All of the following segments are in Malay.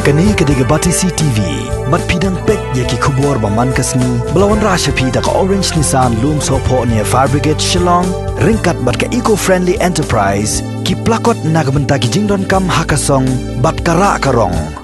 Kani kediga Batisi TV, mat pidang pek yaki kubur baman kasni, belawan rasha pida ka Orange Nissan Loom Sopo near Fire Brigade Shong, ringkat bat ka eco-friendly enterprise, ki plakot nagbenta ki jingdon kam hakasong, bat kara karong.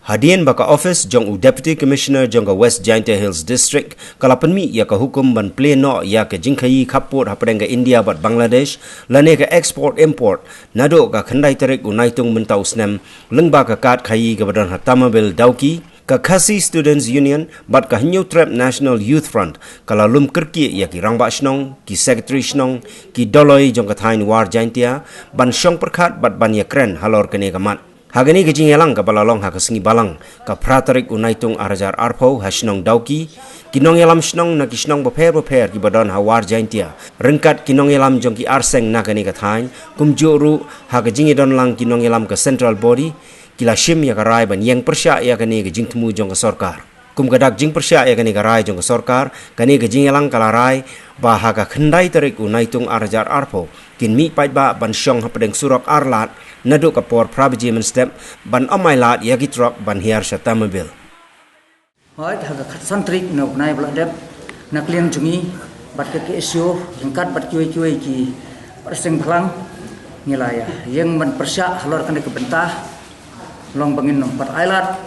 Hadian baka office jong Deputy Commissioner jong West Jaiñtia Hills District kalapanmi ya ka hukum ban pleno ya ka Khaïi kapur Hapdeng India bat Bangladesh lane ka export import nado ka khandai tarik unaitung mentau snem lengba ka kat Khaïi ka badan hatamabil dauki ka Khasi Students Union bat ka New Trap National Youth Front kala lum kerki ya ki rangba Shong ki secretary Shong ki doloi jong ka thain war Jaiñtia ban Shong perkhat bat ban ya kren halor kene ka mat Hagani ke Jingelang ka balalong ha ka singi balang ka pratarik unaitung arajar arpo ha Shnong dauki kinong yalam Shnong na ki Shnong baper ki badon ha war Jaiñtia rengkat kinong yalam jong ki arseng na kani ka thain kumjuru ha ka jingedon lang kinong yalam ka central body kila shim ya ka rai ban yang Pyrshah ya kani ka Jingthmu jong ka sarkar kum gadak jing Pyrshah ya kani ka rai jong ka sarkar kani ka Jingelang kala rai ba ha ka khandai tarik unaitung arajar arpo kin mi Paidbah ban Shong Hapdeng Surok arlat nado ka por prabajiman step ban amai lat yagi truck ban hiar satamabil hoi thaga khatsantrik no nai bladep nakliang jungi bat ke issue ringkat bat kioi ki perseng phlang ngilaya yang ban Pyrshah halor kan ke bentah long bangin no bat ailat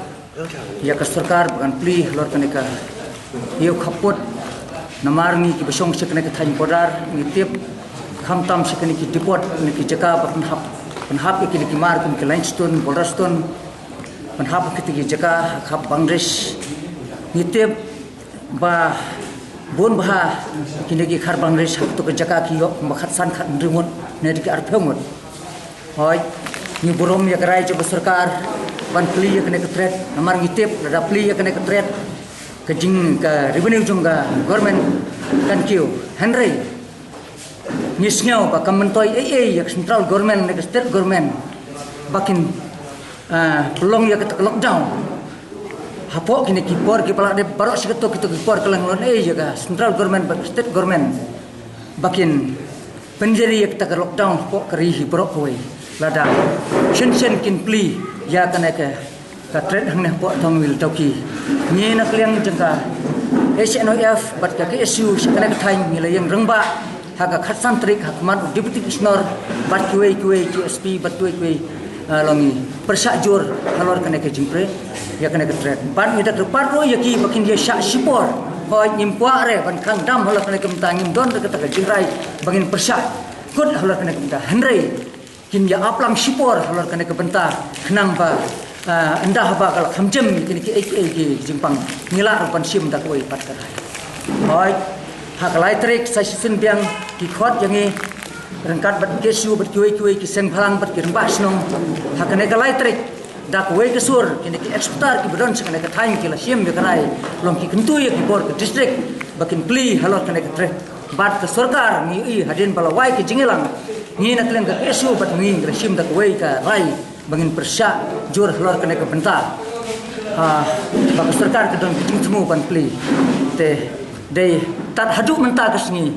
ya ka sarkar ban Plie halor kan ke hiu khaput namar ni ki besong sekne ke thain podar ngitip khamtam sekne ki depot ni ki jaka bat penhap ikili kimar kum ke limestone boulderstone penhap kitigi jaka khap bangres nitep ba bon bah kinegi khar bangres hak to ke jaka ki yo makhat san khat ndrimon ne dik ar phemon hoy ni borom ya karai jo sarkar ban Plie ya kene ke threat namar nitep da Plie ya kene ke threat ke jing ka revenue jongga government kan kiu henry nisnyau ba kamantoi ya central government ne state government bakin pelong ya ketak lockdown hapo kini kipor ki pala de barok siketo kita kipor kelang lon ya ka central government ba state government bakin penjeri ya ketak lockdown hapo kerihi borok koi lada shen kin Plie ya kana ka trade hang ne hapo thong wil tauki ni nak liang jengka SNOF bat ka issue sakana ka thain ni layang rengba haka khatsantrik hakman deputy commissioner bat kuei QSP bat kuei longi Pyrshah jur halor kane ke jingpre ya kane ke trade ban ida ke parro yaki bakin dia syak sipor hoi nimpua re ban khang dam halor kane ke mtangim don ke ta jingrai bangin Pyrshah kod halor kane ke mta henry kin ya aplang sipor halor kane ke benta khnang ba endah ba kala khamjem kini ki jimpang ngila ban sim da koi pat karai hoi hak elektrik stasiun biang ki khot yangi rengkat bat kesu bat kioi ki seng phalang bat ki rembah snong hak ne ka elektrik dak wei kesur kini ki eksportar ki bedon sekane ka thain ki la sim be karai long ki kentu ya ki bor ke district bakin Plie halot kane ka tre bat ke sarkar ni i hadin bala wai ki Jingelang ni nak leng ka kesu bat ni ka sim dak wei ka rai bangin Pyrshah jur halot kane ka benta ba ke sarkar ke don Jingthmu ban Plie te dei tat haduk menta kesni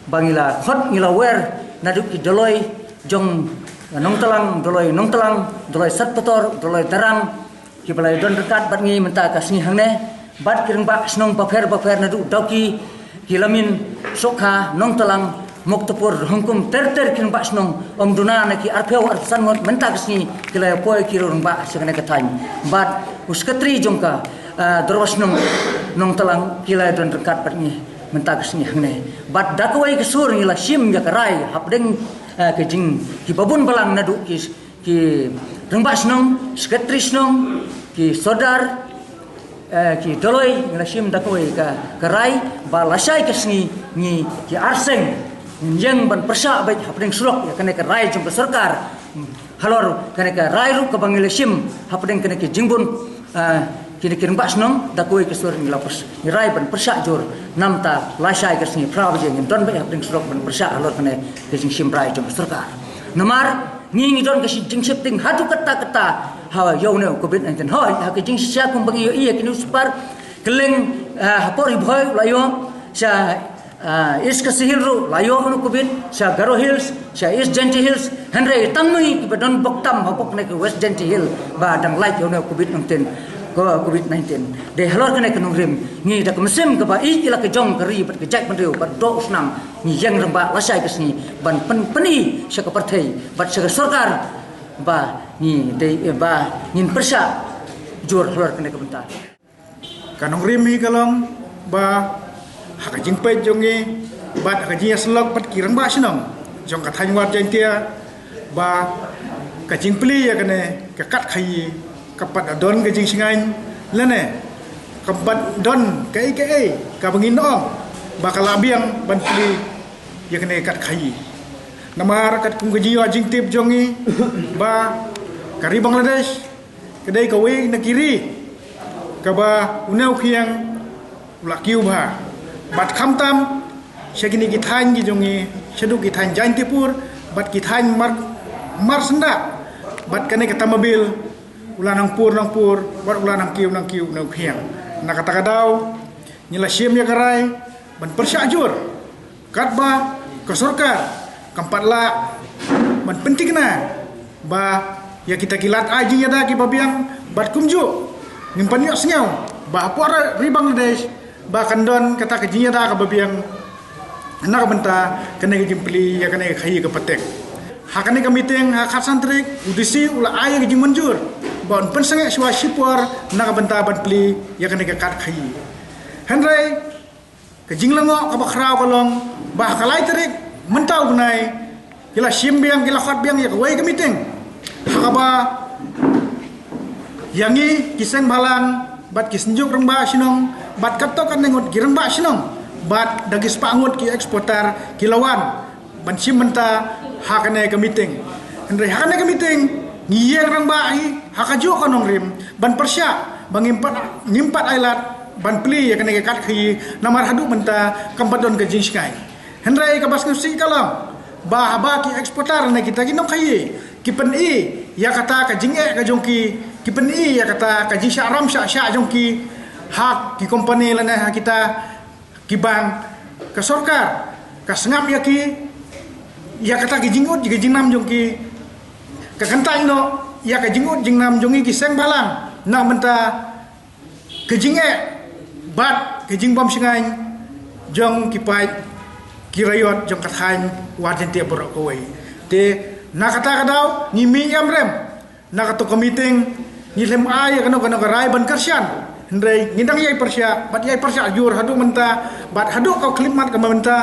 bangila khot ngila wer naduk ki doloi jong nong telang doloi sat petor doloi darang ki balai don dekat bat ngi menta kasni hangne bat kireng ba snong bafer naduk dauki kilamin sokha nong telang moktapur hongkum ter kireng ba snong om duna na ki arpeu arsan menta kasni kilai poi kirung ba sekane katain bat uskatri jongka dorwas nong telang kilai don dekat bat ngi menta kasni hangne bat dakwai kesur ngila sim ya karai Hapdeng ke jing ki babun balang nadu ki rengba snong sekretari snong ki sodar ki doloi ngila sim dakwai ka karai ba lasai kasni ni ki arseng yang ban Pyrshah baik Hapdeng Surok ya kene ka rai jong sarkar halor kene ka rai ru ka bangile sim Hapdeng kene ki jingbun kini kirim bas nong dakoi kesur ni lapus ni rai ban Pyrshah jur namta lasai kesni prabu jeng don ba Hapdeng Surok ban Pyrshah halor kene ke jing sim rai jong sarkar namar ni don ke jing shifting hadu kata ha yo ne COVID-19 hoi ha ke jing sia kum bagi yo iya kini super keleng hapori boy layo sa is Kasihil ru layo nu kubit sha Garo Hills sha is Jaiñtia Hills Henry tangmui ki badon boktam hopok ne West Jaiñtia Hill ba dang like yo ne kubit nongten ko COVID-19 de halor kene ke nongrim ngi da kemsim ke ba i ila ke jong keri bat ke jek mandeu bat do usnam ni yang ramba lasai ke sini ban peni sha ke partai bat sha sarkar ba ni de ba ngin Pyrshah jur halor kene ke bentar kanong rimi kalong ba haka jingpai jongi bat haka jia selok pat kirang ba sinong jong ka thanywa Jaiñtia ba ka jingpli ya kane ka kat Khaïi ka pat adon ka jing singain lene ka pat don ka ka bangin ong ba ka labiang ban pli ya kane kat Khaïi namar kat kung ka jiwa jingtip jongi ba kari Bangladesh kedai ka wei na kiri ka ba unau khiang ulakiu ba bat khamtam shagini ki thain gi jongi shadu ki thain Jaiñtipur bat ki thain mar senda bat kane kata mobil ulanang pur bat ulanang kiu nang khiang na kata kadau nyila sim ya karai ban Pyrshah jur kat ba ka sarkar kampat la ban penting na ba ya kita kilat aji ya da ki babiang bat kumju ngimpan yok sengau ba apora ri Bangladesh ba kandon kata ke Jaiñtia ka babiang anak benta kena ke jimpli ya kena ke Khaïi ke petek ha kena ke meeting ha khat santrik udisi ula ay ke jing manjur bon pensenge swa sipor nak benta ban pli ya kena ke kat Khaïi henry ke jing lango ka bakrau kolong ba kalai terik mentau benai kila simbiang kila khat biang ya ke wai ke meeting ha ba yangi kiseng balang bat kisenjuk rembak sinong bat katok kan nengot girembak sinong bat dagis pangut ki eksporter kilawan ban sim menta hakane ke meeting andre hakane ke meeting ngiyeng rembak hi hakaju kanong rim ban Pyrshah ngimpat ailat ban pli ya kene ke kat Khaïi namar hadu menta kampadon ke jing skai andre ka bas ngusi kalam ba ki eksporter ne kita ginong Khaïi kipen i ya kata ka jinge ka jongki kipen i ya kata ka jing syaram sya jongki hak ki company lana kita ki bank ka sarkar ka sengap ya ki ya kata ki jingut ki jingnam jongki ka kantang no ya ka jingut jingnam jongi ki seng balang na menta ke jinge bat ke jing bom singai jong ki pai ki rayot jong ka thain wa Jaiñtia borok ko wei te na kata kadau ni mi amrem na kato ka meeting ni lem ay kano karai ban Karsyan Hendrai ngindang yai Pyrshah bat yai Pyrshah jur hadu menta bat hadu kau klimat ka menta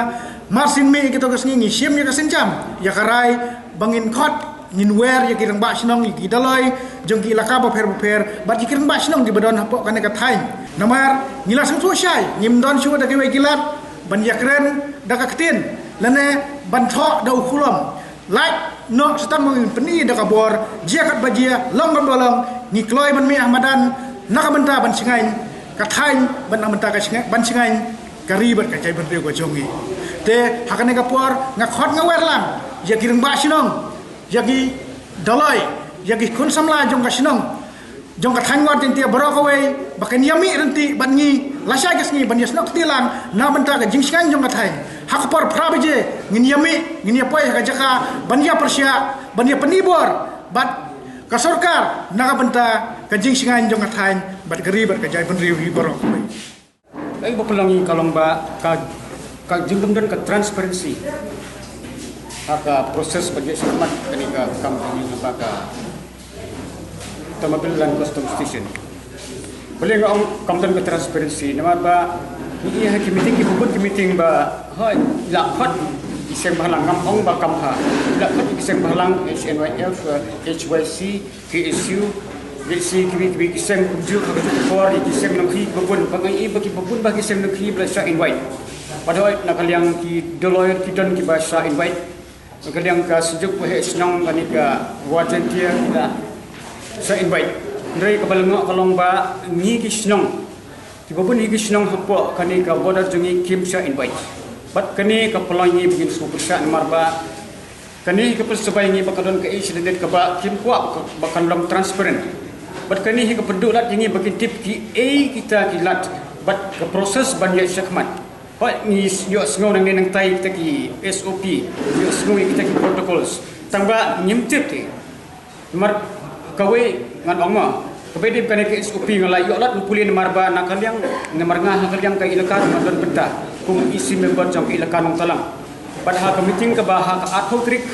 marsin mi kita ka sngi sim ya ka sencam ya karai bangin khot ngin wer ya kirang ba sinong ki daloi jong ki laka ba per bat kirang ba sinong di badon hapok kane ka thain namar ngila sang su syai ngim don su da ke wei kilat ban yakren da ka ketin lane ban tho da ukulom like no setan mengin peni da ka bor jia kat bajia long ban bolong ni kloi ban mi ahmadan nak benta ban singai ka thain ban benta ka singai ban singai kari ber ka cai ban ko jongi te hakane ka por nga khot nga wer lang ya kirang ba sinong yagi dalai yagi kun samla jong ka sinong jong ka thain war Jaiñtia baro ka wei bakan yami renti ban ngi lasai ka sngi ban yasnok tilang na benta ka jing singai jong ka thain hak por prabeje ngin yami ngin yapoi ka jaka ban ya Pyrshah ban ya penibor bat ka sarkar na benta ka jing singai jong ka thain bat gari ber ka jai ban riu hi baro ka wei ai bapelangi kalong ba ka jingdum dan ka transparency aka proses bagi semat kenika kampanye lembaga tamabilan custom station boleh ngong kampanye ke transparency nama ba ini ha meeting ki bubut meeting ba hai la khat iseng balang ngam ba kamha la khat iseng balang HNYF HYC KSU Bisi kibi kiseng kuju for kiseng nangki bubun bagai bagi bubun bagi kiseng nangki bahasa invite padahal nakaliang ki Deloitte ki don ki bahasa invite nakaliang ka sejuk pahe senang kanika Jaiñtia kita sa invite ndai kabalengok kalong ba ni ki senang ki bubun ni ki senang hapo kanika border jungi kim sa invite bat kani ka pelangi begin semua Pyrshah marba kani ka persebai ni bakadon ka incident ka ba kim kuak bakal dalam transparent bat kani hi ka pedulat ini bagi tip ki kita kilat bat ke proses banyak syakmat Hoi ni yo sngo nang nang tai kita ki SOP, yo sngo kita ki protocols. Tangba nyimtip ti. Mar kawe ngan ongma. Kabe dip kan ke SOP ngalai yo lat pulin marba nakaliang namarnga hakaliang kai ilakar madon benta. Kung isi member jong ilakar nong talang. Padahal meeting ke bahak atau trik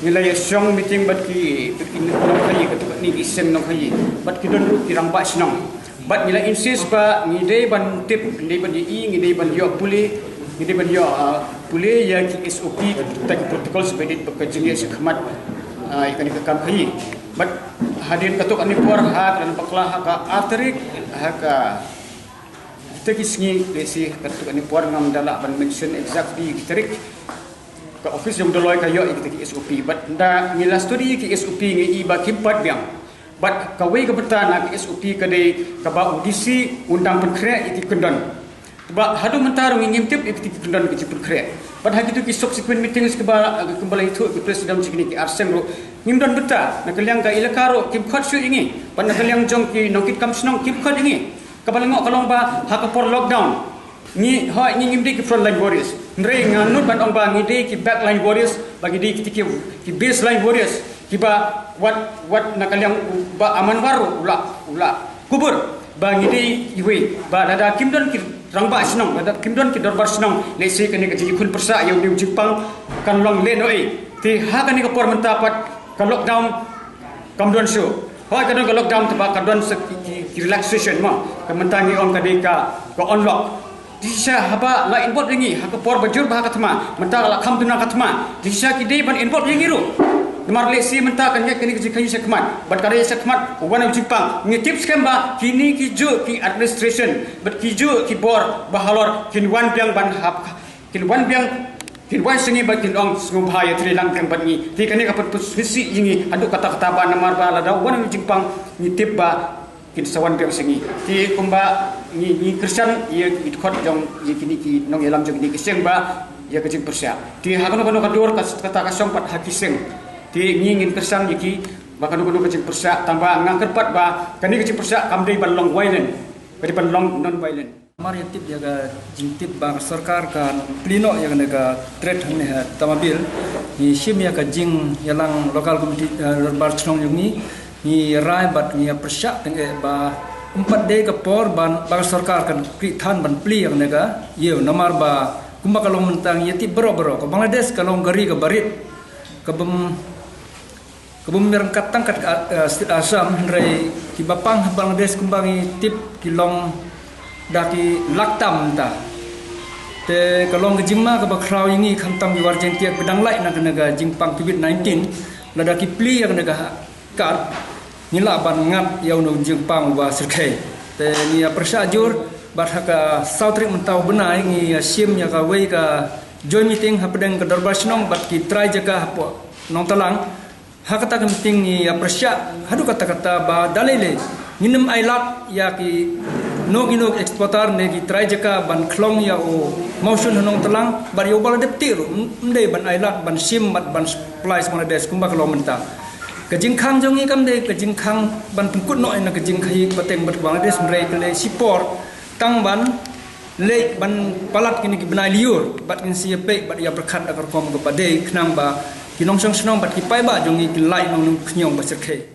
nilai Shong meeting bat ki nong Khaïi ketuk ni isem nong Khaïi. Bat ki don ru ki rangba snong. Bat nilai insist ba ngide ban tip ngide ban ngide ban yo puli ngide ban yo puli ya ki SOP tak protokol sebedit bekerja sekhmat ikan ikam Khaïi. Bat hadir ketuk ani por hak dan paklah hak atrik hak kita kisngi lesi ketuk ani por ngam dalak ban mention exactly kitrik ke office yang doloi kayo kita ki SOP bat da ngila studi ki SOP ngi ba kimpat biang bat kawe ke betana ki SOP kade ka ba audisi undang penkre iti kendon ba hadu mentar ngimtip iti kendon ki penkre bat hagitu ki subsequent meetings ke ba kembali itu ki presiden cikni ki arseng ro ngimdon beta nak liang ka ilakaro kim khot su ingi ban nak liang jong ki nokit kam snong kim khot ingi kabalengok kalong ba hakapor lockdown ni hoi ni ngimdi ki frontline warriors ndre nganut ban ong ba ngide ki backline warriors bagi di ki baseline warriors ki ba what nakaliang ba aman waru ula kubur ba ngide iwe ba dada kimdon ki rangba snong dada kimdon ki dorbar snong lesi kene ka jikun persa yang di Jepang kan long le noi ti ha kan ni ka por mentapat ka lockdown kamdon show hoi kan ka lockdown ta ba kadon ki relaxation ma ka mentangi om kadeka ka unlock Disha haba la involve ringi hak por bajur bah katma mentah la kham tuna katma disha ki dei ban involve ringi ru demar lesi mentah kan yak kini Khaïi sekmat bat kare sekmat wana Jepang ni tips kemba kini ki ju ki administration bat ki ju ki bor bahalor kin wan biang ban hap kin wan biang kin wan sengi bat kin ong sngum bhaya tri lang kang bat ni ti kani kapat posisi yingi adu kata-kata ba namar ba la da wana Jepang ni tip ba kin sawan biang sengi ti kumba ni Christian ia ikut jong ia kini ki nong elam jong ni keseng ba ia kecing Pyrshah ti hakano kador kata kasong pat hakiseng ti ngin Christian iki ba kador kecing Pyrshah tambah ngangker pat ba kani kecing Pyrshah kamdei ban long violent bari ban long non violent mari tip jaga jingtip bang sarkar kan plino yang nega threat hne tamabil ni sim ya ka jing yalang local committee bar Shong ni rai bat ni Pyrshah tenge ba empat day ke por ban bang sarkar kan kritan ban Plie yang nega ye namar ba kumba kalong mentang yeti bro ke Bangladesh kalong gari ke barit ke bum merangkat tangkat asam rai ki bapang Bangladesh kumbangi tip kilong daki laktam ta te kalong ke jingma ke bakrau ini khantam di Jaiñtia pedang lai nak nega jingpang COVID-19 ladaki Plie yang nega kat nila ban ngat yau no Jepang wa serkai te ni Pyrshah jur bat haka sautrik mentau benai ni sim ya ka wei ka join meeting Hapdeng ke darbar Shong bat ki try jaga hapo nong talang hakata meeting ni Pyrshah hadu kata-kata ba dalele nginem ailat ya ki no eksportar ne ki try jaga ban klong ya o motion nong talang bar yo bal deptir mde ban ailat ban sim ban Plie Bangladesh kumba kalau mentah kejing khang jong ni kam de kejing khang ban pengkut no na kejing Khaïi pateng bat Bangladesh mrei kele sipor tang ban le ban palat kini ki benai liur bat kin sia pe bat ya berkhat akar kom ke pade knam ba kinong song snong bat ki Paidbah jong ni ki lai nong khnyong ba serkhe